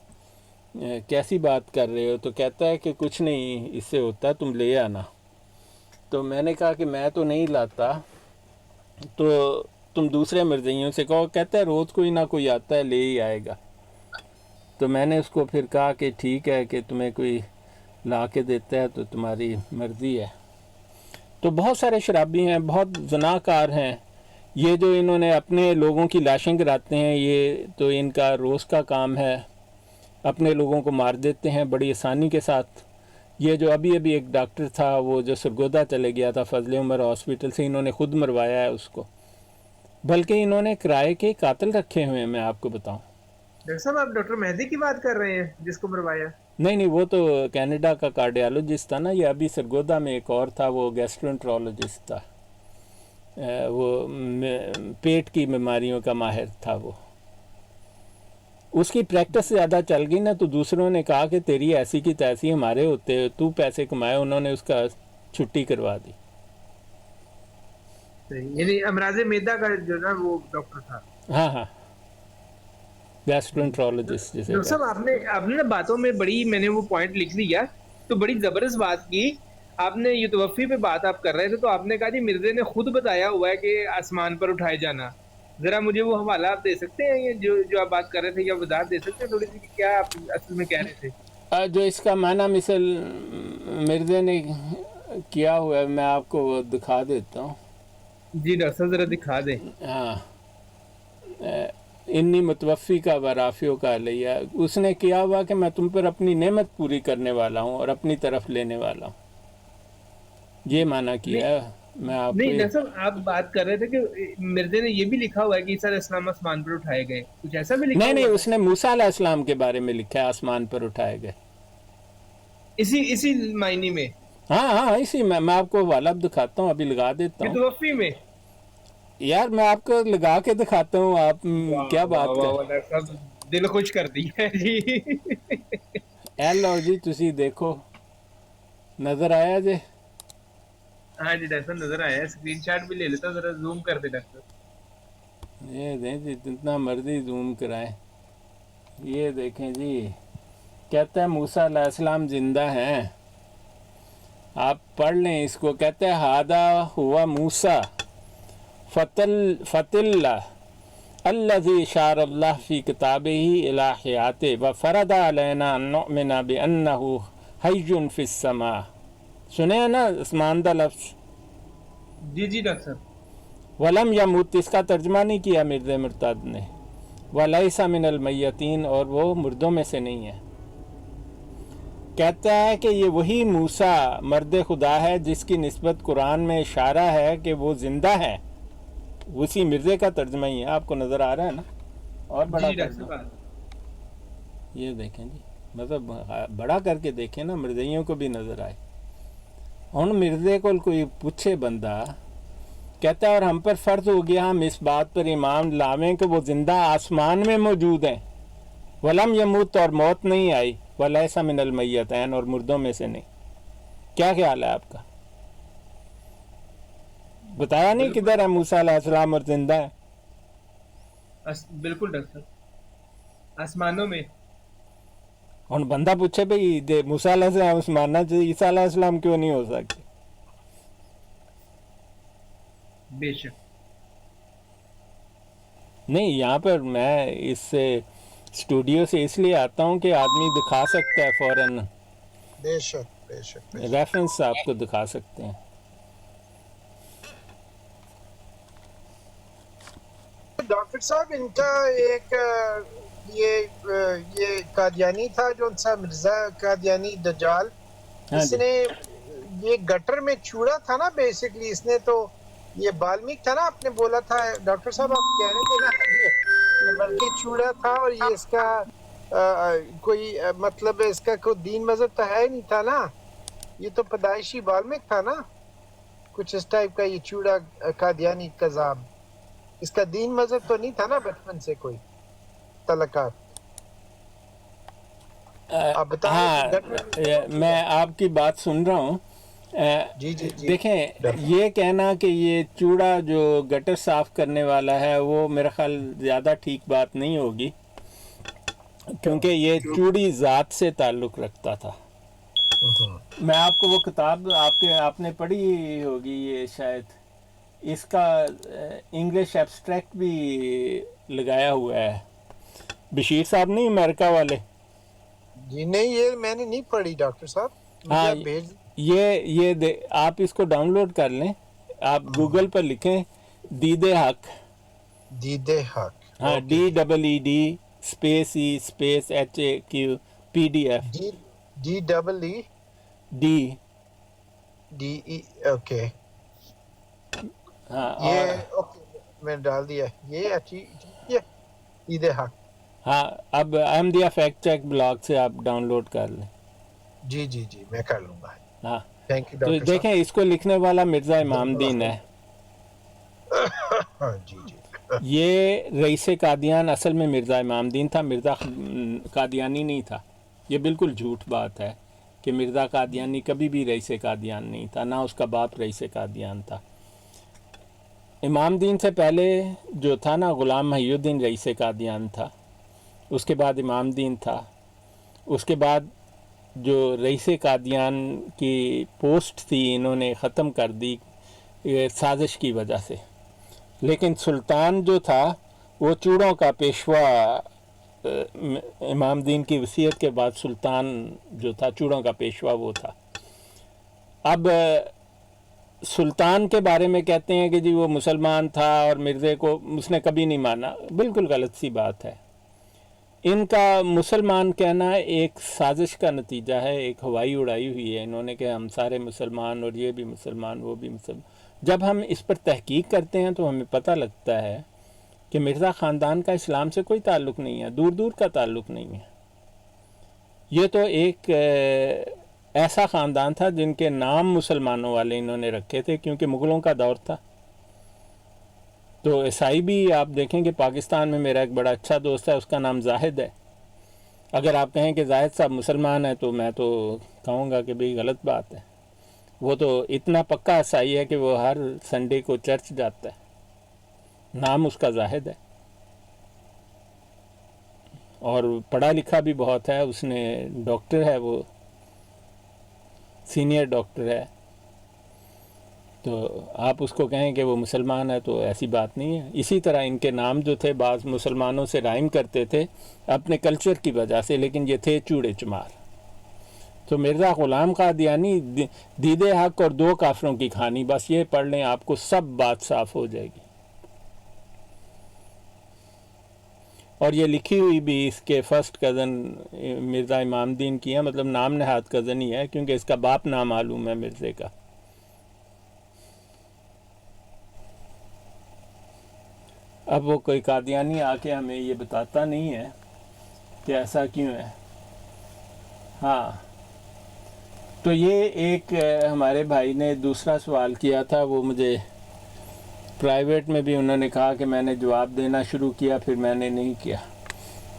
कैसी बात कर रहे हो? तो कहता है कि कुछ नहीं इससे होता, तुम ले आना। तो मैंने कहा कि मैं तो नहीं लाता, तो तुम दूसरे मिर्ज़इयों से कहो। कहता है रोज़ कोई ना कोई आता है, ले ही आएगा। तो मैंने उसको फिर कहा कि ठीक है कि तुम्हें कोई ला के देता है तो तुम्हारी मर्ज़ी है। तो बहुत सारे शराबी हैं, बहुत ज़नाकार हैं। ये जो इन्होंने अपने लोगों की लाशें गिराते हैं, ये तो इनका रोज़ का काम है, अपने लोगों को मार देते हैं बड़ी आसानी के साथ। ये जो अभी एक डॉक्टर था वो जो सरगोदा चले गया था फजले उमर हॉस्पिटल से, इन्होंने ख़ुद मरवाया है उसको, बल्कि इन्होंने किराए के कातिल रखे हुए हैं। मैं आपको बताऊं, डॉक्टर साहब आप डॉक्टर मेहदी की बात कर रहे हैं जिसको मरवाया? नहीं, वो तो कनाडा का कार्डियोलॉजिस्ट था ना। ये अभी सरगोदा में एक और था, वो गैस्ट्रोएंटरोलॉजिस्ट था, वो पेट की बीमारियों का माहिर था। वो उसकी प्रैक्टिस ज़्यादा चल गई ना, तो दूसरों ने कहा कि तेरी ऐसी की तैसी हमारे होते, तू पैसे कमाए। उन्होंने उसका छुट्टी करवा दी। यानी अमराज़े मैदा का जो ना वो डॉक्टर था। हाँ, गैस्ट्रोएंटरोलॉजिस्ट जिसे। डॉक्टर साहब आपने ना बातों में बड़ी, मैंने वो पॉइंट लिख लिया, तो बड़ी ज़बरदस्त बात की आपने। युतवफ़ी पे बात आप कर रहे थे, तो आपने कहा जी मिर्ज़े ने खुद बताया हुआ है कि आसमान पर उठाए जाना। ज़रा मुझे वो हवाला आप दे सकते हैं, ये जो आप बात कर रहे थे, या वज़ाहत दे सकते हैं थोड़ी सी कि क्या आप असल में कह रहे थे? जो इसका माना मिसल मिर्ज़े ने किया हुआ है, मैं आपको वो दिखा देता हूँ। जी डॉक्टर साहब ज़रा दिखा दें। हाँ, इन्नी मुतवफ़ी का वराफ़ियों का लिया, उसने किया हुआ कि मैं तुम पर अपनी नेमत पूरी करने वाला हूँ और अपनी तरफ लेने वाला हूँ, ये माना किया है। मैं आपको नहीं डॉक्टर साहब, आप बात कर रहे थे कि मिर्जे ने ये भी लिखा हुआ है कि ईसा अलैहिस्सलाम आसमान पर उठाए गए, कुछ ऐसा भी लिखा नहीं नहीं, हुआ है? उसने मूसा अलैहिस्सलाम के बारे में लिखा है, आसमान पर उठाए गए। इसी मायने में, हाँ हाँ, इसी मैं आपको वाला दिखाता हूँ, अभी लगा देता हूँ तवफ़ी में। यार, मैं आपको लगा के दिखाता हूँ, आप क्या बात वाह, कर। वाह, डॉक्टर साहब दिल खुश कर दिया है जी। ए लो जी, तुसी देखो, नजर आया जे? हाँ जी डॉक्टर साहब, नजर आया है। स्क्रीनशॉट भी ले लेता हूँ, जरा जूम कर दे डॉक्टर। ये दें जी, जितना मर्जी जूम कराएं। ये देखें जी, कहता है मूसा अलैहिस्सलाम जिंदा हैं। आप पढ़ लें इसको। कहते हैं हादा हुआ मूसा फतिल्ला अल्लज़ी शारल्लाह फ़ी किताबिही इला हयाते व फ़रदा अलैना अन नुअमिना बिअन्नहु हय्युन फ़िस समा। सुने हैं ना आसमान दा लफ्ज़? जी जी डॉक्टर साहब। वलम यमुत, इसका तर्जमा नहीं किया मिर्ज़ा मुर्तद ने। वलैसा मिनल मय्यतीन, और वो मुर्दों में से नहीं है। कहता है कि ये वही मूसा मर्द खुदा है जिसकी निस्बत कुरान में इशारा है कि वो ज़िंदा है। उसी मिर्ज़े का तर्जमा ही है, आपको नज़र आ रहा है ना? और बड़ा जी डॉक्टर तर्जमा, साहब। ये देखें जी, मतलब बड़ा करके देखें ना, मिर्ज़इयों को भी नज़र आए। उन मिर्ज़े को कोई पूछे बंदा, कहता है और हम पर फ़र्ज हो गया हम इस बात पर ईमान लावें कि वो ज़िंदा आसमान में मौजूद हैं। वलम यमूत, और मौत नहीं आई। वलैसा मिनल मय्यतैन, और मुर्दों में से नहीं। क्या ख्याल है आपका? बताया नहीं किधर है मूसा अलैहिस्सलाम और जिंदा है? बिल्कुल डॉक्टर साहब, आसमानों में। और बंदा पूछे भाई दे मूसा अलैहिस्सलाम उस मानना चाहिए, ईसा अलैहिस्सलाम क्यों नहीं हो सकते? बेशक। नहीं, यहाँ पर मैं इस स्टूडियो से इसलिए आता हूँ कि आदमी दिखा सकता है फौरन, बेशक बेशक बेशक। रेफरेंस आपको दिखा सकते हैं। डॉक्टर साहब, इनका एक ये कादियानी था जो उनसा मिर्जा कादियानी दज्जाल, हाँ जी, इसने ये गटर में चूड़ा था ना बेसिकली, इसने तो ये बाल्मीक था ना, आपने बोला था डॉक्टर साहब, आप कह रहे थे ना ये बल्कि चूड़ा था, और ये इसका कोई मतलब इसका कोई दीन मजहब तो है ही नहीं था ना, ये तो पैदाइशी बाल्मीक था ना, कुछ इस टाइप का ये चूड़ा कादियानी कज़ाब, इसका दीन मजहब तो नहीं था ना बचपन से कोई तलकात। आप बताएं। हाँ, मैं आपकी बात सुन रहा हूँ। जी जी जी। देखें, ये कहना कि ये चूड़ा जो गटर साफ करने वाला है वो मेरा ख्याल ज़्यादा ठीक बात नहीं होगी, क्योंकि ये चूड़ी ज़ात से ताल्लुक़ रखता था। मैं आपको वो किताब आपने पढ़ी होगी, ये शायद इसका इंग्लिश एब्स्ट्रैक्ट भी लगाया हुआ है, बशीर साहब नहीं, अमेरिका वाले। जी नहीं, ये मैंने नहीं पढ़ी डॉक्टर साहब, मुझे हाँ, आप भेज। आप इसको डाउनलोड कर लें, आप गूगल पर लिखें दीदे हक। दीदे हक। हाँ, DEED space E space HAQ PDF DEEDE D। Okay, हाँ, ये और ओके मैंने डाल दिया, ये अच्छी ये दीदे हक। हाँ, अब अहमदिया फैक्ट चेक ब्लॉग से आप डाउनलोड कर लें। जी जी जी, मैं कर लूँगा। हाँ, थैंक यू तो डॉक्टर देखें, इसको लिखने वाला मिर्ज़ा इमामदीन है। साहब। हाँ जी जी। ये रईस कादियान असल में मिर्ज़ा इमामदीन था, मिर्ज़ा कादियानी नहीं था। ये बिल्कुल झूठ बात है कि मिर्ज़ा कादियानी कभी भी रईस कादियान नहीं था, ना उसका बाप रईस कादियान था। इमामदीन से पहले जो था ना, ग़ुलाम मुहिउद्दीन रईस कादियान था, उसके बाद इमामदीन था, उसके बाद जो रईस कादियान की पोस्ट थी इन्होंने ख़त्म कर दी साजिश की वजह से। लेकिन सुल्तान जो था वो चूड़ों का पेशवा, इमामदीन की वसीयत के बाद सुल्तान जो था चूड़ों का पेशवा वो था। अब सुल्तान के बारे में कहते हैं कि जी वो मुसलमान था और मिर्ज़े को उसने कभी नहीं माना, बिल्कुल गलत सी बात है। इनका मुसलमान कहना एक साजिश का नतीजा है, एक हवाई उड़ाई हुई है इन्होंने कि हम सारे मुसलमान और ये भी मुसलमान वो भी मुसलमान। जब हम इस पर तहकीक करते हैं तो हमें पता लगता है कि मिर्ज़ा ख़ानदान का इस्लाम से कोई ताल्लुक़ नहीं है, दूर दूर का ताल्लुक़ नहीं है। ये तो एक ऐसा ख़ानदान था जिनके नाम मुसलमानों वाले इन्होंने रखे थे क्योंकि मुग़लों का दौर था। तो ईसाई भी आप देखें कि पाकिस्तान में मेरा एक बड़ा अच्छा दोस्त है, उसका नाम जाहिद है। अगर आप कहें कि जाहिद साहब मुसलमान है तो मैं तो कहूँगा कि भाई गलत बात है। वो तो इतना पक्का ईसाई है कि वो हर संडे को चर्च जाता है, नाम उसका जाहिद है और पढ़ा लिखा भी बहुत है। उसने डॉक्टर है, वो सीनियर डॉक्टर है। तो आप उसको कहें कि वो मुसलमान है तो ऐसी बात नहीं है। इसी तरह इनके नाम जो थे बाज़ मुसलमानों से राइम करते थे अपने कल्चर की वजह से, लेकिन ये थे चूड़े चमार। तो मिर्ज़ा ग़ुलाम क़ादियानी दीदे हक और दो काफिरों की कहानी, बस ये पढ़ लें आपको सब बात साफ हो जाएगी। और ये लिखी हुई भी इसके फर्स्ट कज़न मिर्ज़ा इमामुद्दीन की है, मतलब नाम नहाद कज़न ही है क्योंकि इसका बाप नाम मालूम है मिर्ज़े का। अब वो कोई कादियानी आके हमें ये बताता नहीं है कि ऐसा क्यों है। हाँ, तो ये एक हमारे भाई ने दूसरा सवाल किया था, वो मुझे प्राइवेट में भी उन्होंने कहा कि मैंने जवाब देना शुरू किया, फिर मैंने नहीं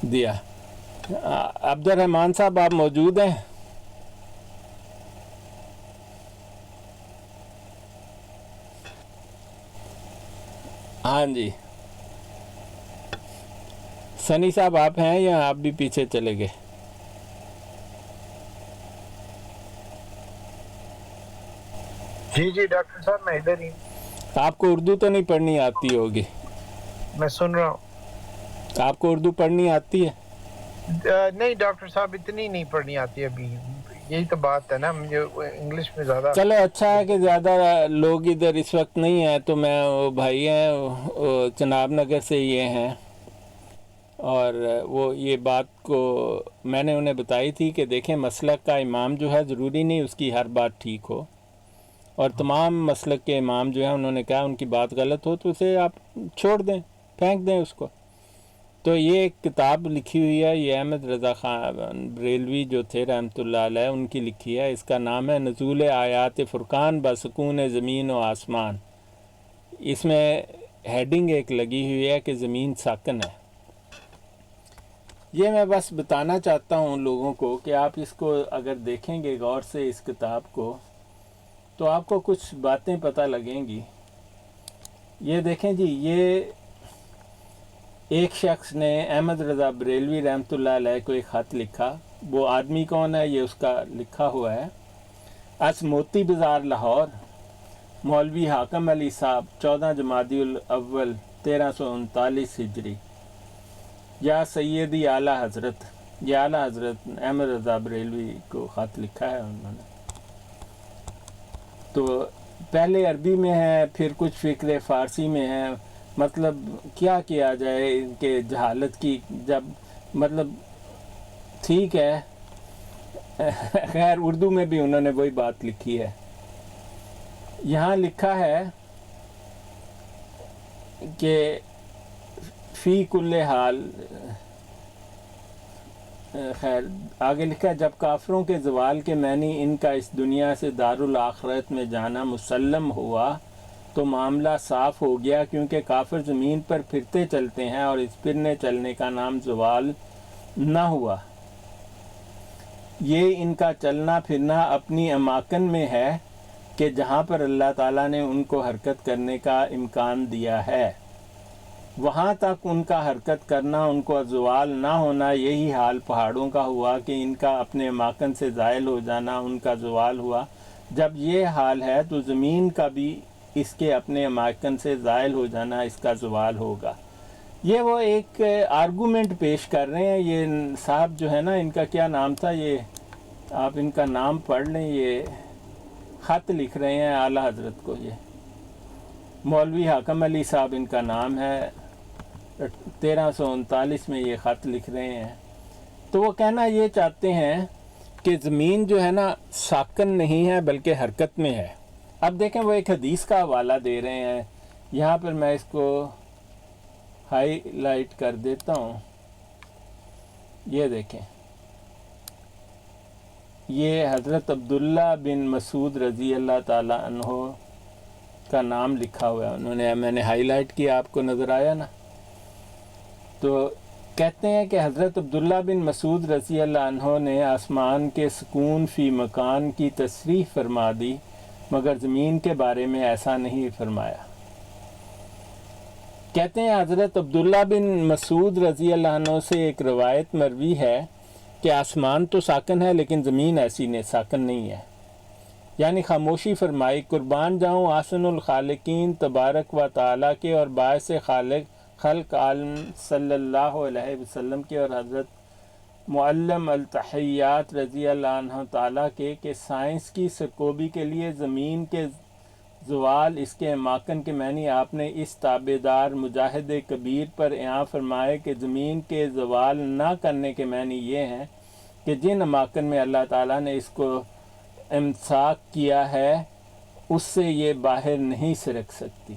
दिया। अब्दुल रहमान साहब आप मौजूद हैं? हाँ जी। सनी साहब आप हैं या आप भी पीछे चले गए? जी जी डॉक्टर साहब मैं इधर ही। आपको उर्दू तो नहीं पढ़नी आती होगी? मैं सुन रहा हूँ। आपको उर्दू पढ़नी आती है? नहीं डॉक्टर साहब इतनी नहीं पढ़नी आती अभी, यही तो बात है ना, मुझे इंग्लिश में ज़्यादा। चलो अच्छा है कि ज़्यादा लोग इधर इस वक्त नहीं है। तो मैं वो भाई हैं चनाब नगर से ये हैं और वो ये बात को मैंने उन्हें बताई थी कि देखें मसलक का इमाम जो है ज़रूरी नहीं उसकी हर बात ठीक हो, और तमाम मसलक के इमाम जो है उन्होंने कहा उनकी बात गलत हो तो उसे आप छोड़ दें, फेंक दें उसको। तो ये एक किताब लिखी हुई है, ये अहमद रज़ा ख़ान बरेलवी जो थे रहमतुल्लाह अलैह उनकी लिखी है। इसका नाम है नज़ूल आयात फ़ुरक़ान बसकून ज़मीन व आसमान। इसमें हेडिंग एक लगी हुई है कि ज़मीन साकन है। ये मैं बस बताना चाहता हूँ लोगों को कि आप इसको अगर देखेंगे गौर से इस किताब को तो आपको कुछ बातें पता लगेंगी। ये देखें जी, ये एक शख्स ने अहमद रज़ा बरेलवी रहमतुल्लाह अलैह को एक ख़त लिखा। वो आदमी कौन है ये उसका लिखा हुआ है। अस मोती बाज़ार लाहौर, मौलवी हाकम अली साहब 14 जमादियुल अव्वल 1339 हिजरी। या सैयदी आला हज़रत, या आला हज़रत अहमद रज़ा बरेलवी को ख़त लिखा है उन्होंने। तो पहले अरबी में है, फिर कुछ फ़िक्र फ़ारसी में है। मतलब क्या किया जाए इनके जहालत की, जब मतलब ठीक है खैर उर्दू में भी उन्होंने वही बात लिखी है। यहाँ लिखा है कि फ़ी कुल्ले हाल, खैर आगे लिखा है, जब काफिरों के ज़वाल के मैनी इनका इस दुनिया से दारुल आखिरत में जाना मुसल्लम हुआ तो मामला साफ़ हो गया, क्योंकि काफिर ज़मीन पर फिरते चलते हैं और इस फिरने चलने का नाम ज़वाल न हुआ। ये इनका चलना फिरना अपनी अमाकन में है कि जहाँ पर अल्लाह ताला ने उनको हरकत करने का इम्कान दिया है, वहाँ तक उनका हरकत करना, उनको ज़वाल ना होना। यही हाल पहाड़ों का हुआ कि इनका अपने अमाकन से ज़ायल हो जाना उनका ज़वाल हुआ। जब ये हाल है तो ज़मीन का भी इसके अपने अमाकन से ज़ायल हो जाना इसका ज़वाल होगा। ये वो एक आर्गूमेंट पेश कर रहे हैं। ये साहब जो है ना, इनका क्या नाम था, ये आप इनका नाम पढ़ लें। ये ख़त लिख रहे हैं आला हज़रत को, ये मौलवी हाकम अली साहब इनका नाम है। 1339 में ये ख़त लिख रहे हैं। تو وہ کہنا یہ چاہتے ہیں کہ زمین جو ہے نا ساکن نہیں ہے بلکہ حرکت میں ہے. اب دیکھیں وہ ایک حدیث کا حوالہ دے رہے ہیں, یہاں پر میں اس کو ہائی لائٹ کر دیتا ہوں. یہ دیکھیں, یہ حضرت عبداللہ بن مسعود رضی اللہ تعالیٰ عنہ کا نام لکھا ہوا ہے انہوں نے, میں نے ہائی لائٹ کیا, آپ کو نظر آیا نا. تو کہتے ہیں کہ حضرت عبداللہ بن مسعود رضی اللہ عنہ نے آسمان کے سکون فی مکان کی تصریح فرما دی مگر زمین کے بارے میں ایسا نہیں فرمایا. کہتے ہیں حضرت عبداللہ بن مسعود رضی اللہ عنہ سے ایک روایت مروی ہے کہ آسمان تو ساکن ہے لیکن زمین ایسی نہیں, ساکن نہیں ہے. یعنی خاموشی فرمائی. قربان جاؤں احسن الخالقین تبارک و تعالیٰ کے اور باعث خلق عالم صلی اللہ علیہ وسلم کے اور حضرت معلم التحیات رضی اللہ عنہ تعالیٰ کے کہ سائنس کی سرکوبی کے لیے زمین کے زوال اس کے اماکن کے معنی آپ نے اس تابعدار مجاہد کبیر پر اعاں فرمائے کہ زمین کے زوال نہ کرنے کے معنی یہ ہیں کہ جن اماکن میں اللہ تعالیٰ نے اس کو امساک کیا ہے اس سے یہ باہر نہیں سرک سکتی.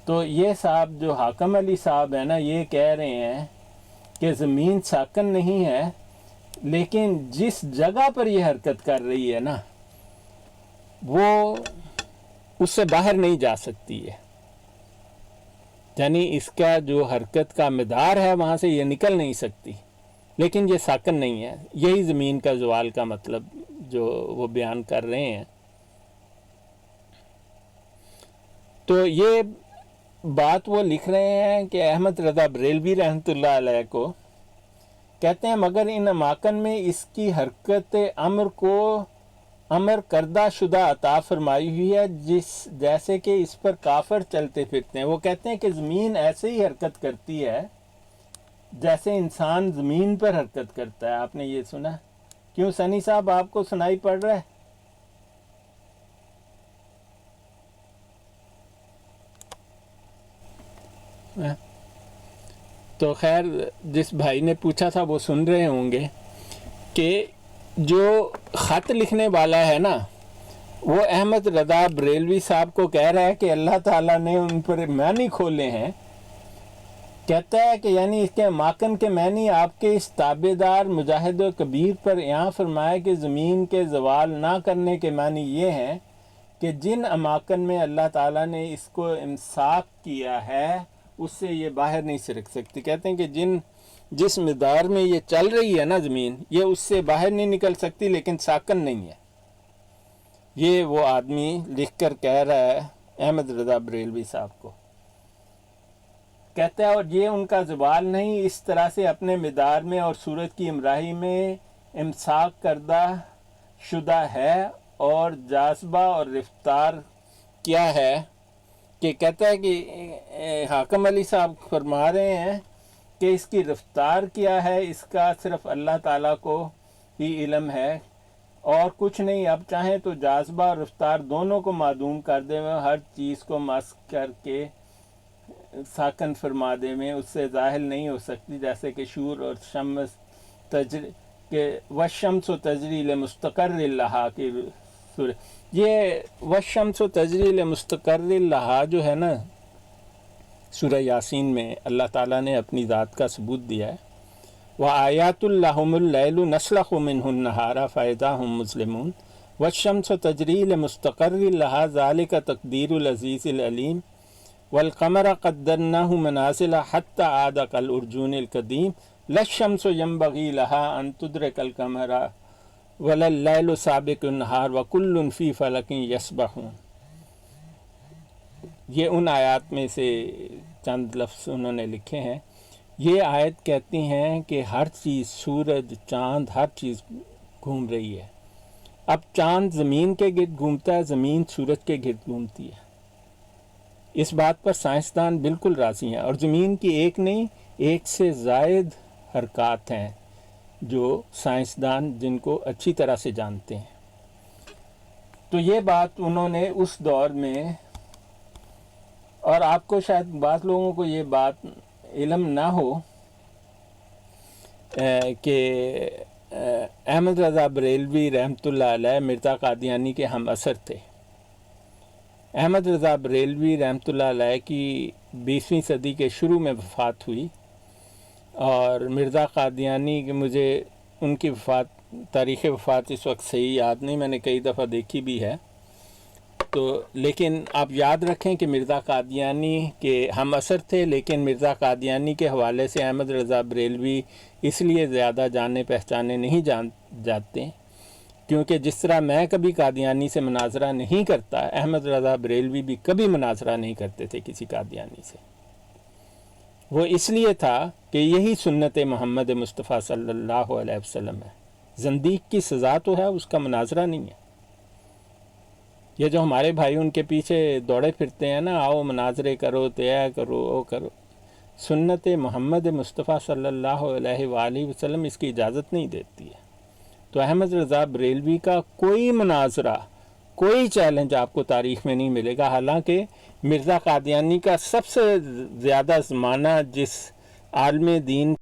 تو یہ صاحب جو حاکم علی صاحب ہیں نا, یہ کہہ رہے ہیں کہ زمین ساکن نہیں ہے لیکن جس جگہ پر یہ حرکت کر رہی ہے نا وہ اس سے باہر نہیں جا سکتی ہے. یعنی اس کا جو حرکت کا مدار ہے وہاں سے یہ نکل نہیں سکتی, لیکن یہ ساکن نہیں ہے. یہی زمین کا زوال کا مطلب جو وہ بیان کر رہے ہیں. تو یہ بات وہ لکھ رہے ہیں کہ احمد رضا بریلوی رحمۃ اللہ علیہ کو کہتے ہیں مگر ان اماکن میں اس کی حرکت امر کردہ شدہ عطا فرمائی ہوئی ہے جیسے کہ اس پر کافر چلتے پھرتے ہیں. وہ کہتے ہیں کہ زمین ایسے ہی حرکت کرتی ہے جیسے انسان زمین پر حرکت کرتا ہے. آپ نے یہ سنا؟ کیوں سنی صاحب آپ کو سنائی پڑ رہا ہے؟ تو خیر جس بھائی نے پوچھا تھا وہ سن رہے ہوں گے کہ جو خط لکھنے والا ہے نا وہ احمد رضا بریلوی صاحب کو کہہ رہا ہے کہ اللہ تعالیٰ نے ان پر معنی کھولے ہیں. کہتا ہے کہ یعنی اس کے اماکن کے معنی آپ کے اس تابعدار مجاہد و کبیر پر یہاں فرمائے کہ زمین کے زوال نہ کرنے کے معنی یہ ہیں کہ جن اماکن میں اللہ تعالیٰ نے اس کو امساک کیا ہے اس سے یہ باہر نہیں سرک سکتی. کہتے ہیں کہ جس مدار میں یہ چل رہی ہے نا زمین یہ اس سے باہر نہیں نکل سکتی لیکن ساکن نہیں ہے. یہ وہ آدمی لکھ کر کہہ رہا ہے احمد رضا بریلوی صاحب کو. کہتا ہے اور یہ ان کا زوال نہیں, اس طرح سے اپنے مدار میں اور سورج کی امرائی میں امساک کردہ شدہ ہے. اور جاذبہ اور رفتار کیا ہے کہ کہتا ہے کہ حاکم علی صاحب فرما رہے ہیں کہ اس کی رفتار کیا ہے اس کا صرف اللہ تعالیٰ کو ہی علم ہے اور کچھ نہیں. اب چاہیں تو جاذبہ اور رفتار دونوں کو معدوم کر دے میں, ہر چیز کو مسخ کر کے ساکن فرما دے میں, اس سے ظاہر نہیں ہو سکتی. جیسے کہ شور اور شمس وَالشَّمْسُ تَجْرِي لِمُسْتَقَرٍّ لَهَا کی سورہ. یہ وَالشَّمْسُ تَجْرِي لِمُسْتَقَرٍّ لَهَا جو ہے نا سورہ یاسین میں اللہ تعالیٰ نے اپنی ذات کا ثبوت دیا ہے. وَآيَاتٌ لَهُمُ اللَّيْلُ نَسْلَخُ مِنْهُ النَّهَارَ فَإِذَا هُمْ مُظْلِمُونَ وَالشَّمْسُ تَجْرِي لِمُسْتَقَرٍّ لَهَا ذَلِكَ تَقْدِيرُ الْعَزِيزِ الْعَلِيمِ وَالْقَمَرَ قَدَّرْنَاهُ مَنَازِلَ حَتَّى عَادَ كَالْعُرْجُونِ الْقَدِيمِ لَا الشَّمْسُ يَنبَغِي لَهَا أَن تُدْرِكَ الْقَمَرَ وَلَا اللَّيْلُ سَابِقُ النَّهَارِ وَكُلٌّ فِي فَلَكٍ يَسْبَحُونَ. یہ ان آیات میں سے چند لفظ انہوں نے لکھے ہیں. یہ آیت کہتی ہیں کہ ہر چیز, سورج, چاند, ہر چیز گھوم رہی ہے. اب چاند زمین کے گرد گھومتا ہے, زمین سورج کے گرد گھومتی ہے. اس بات پر سائنسدان بالکل راضی ہیں اور زمین کی ایک نہیں ایک سے زائد حرکات ہیں جو سائنسدان جن کو اچھی طرح سے جانتے ہیں. تو یہ بات انہوں نے اس دور میں, اور آپ کو شاید بعض لوگوں کو یہ بات علم نہ ہو کہ احمد رضا بریلوی رحمتہ علیہ مرزا قادیانی کے ہم اثر تھے. احمد رضا بریلوی رحمتہ علیہ کی 20ویں صدی کے شروع میں وفات ہوئی، اور مرزا قادیانی کہ مجھے ان کی تاریخ وفات اس وقت صحیح یاد نہیں، میں نے کئی دفعہ دیکھی بھی ہے تو، لیکن آپ یاد رکھیں کہ مرزا قادیانی کے ہم اثر تھے، لیکن مرزا قادیانی کے حوالے سے احمد رضا بریلوی اس لیے زیادہ جانے پہچانے نہیں جاتے کیونکہ جس طرح میں کبھی قادیانی سے مناظرہ نہیں کرتا، احمد رضا بریلوی بھی کبھی مناظرہ نہیں کرتے تھے کسی قادیانی سے. وہ اس لیے تھا کہ یہی سنت محمد مصطفیٰ صلی اللہ علیہ وسلم ہے. زندیق کی سزا تو ہے، اس کا مناظرہ نہیں ہے. یہ جو ہمارے بھائی ان کے پیچھے دوڑے پھرتے ہیں نا، آؤ مناظرے کرو، تیا کرو، او کرو، سنت محمد مصطفیٰ صلی اللہ علیہ وآلہ وسلم اس کی اجازت نہیں دیتی ہے. تو احمد رضا بریلوی کا کوئی مناظرہ، کوئی چیلنج آپ کو تاریخ میں نہیں ملے گا. حالانکہ مرزا قادیانی کا سب سے زیادہ زمانہ جس عالم دین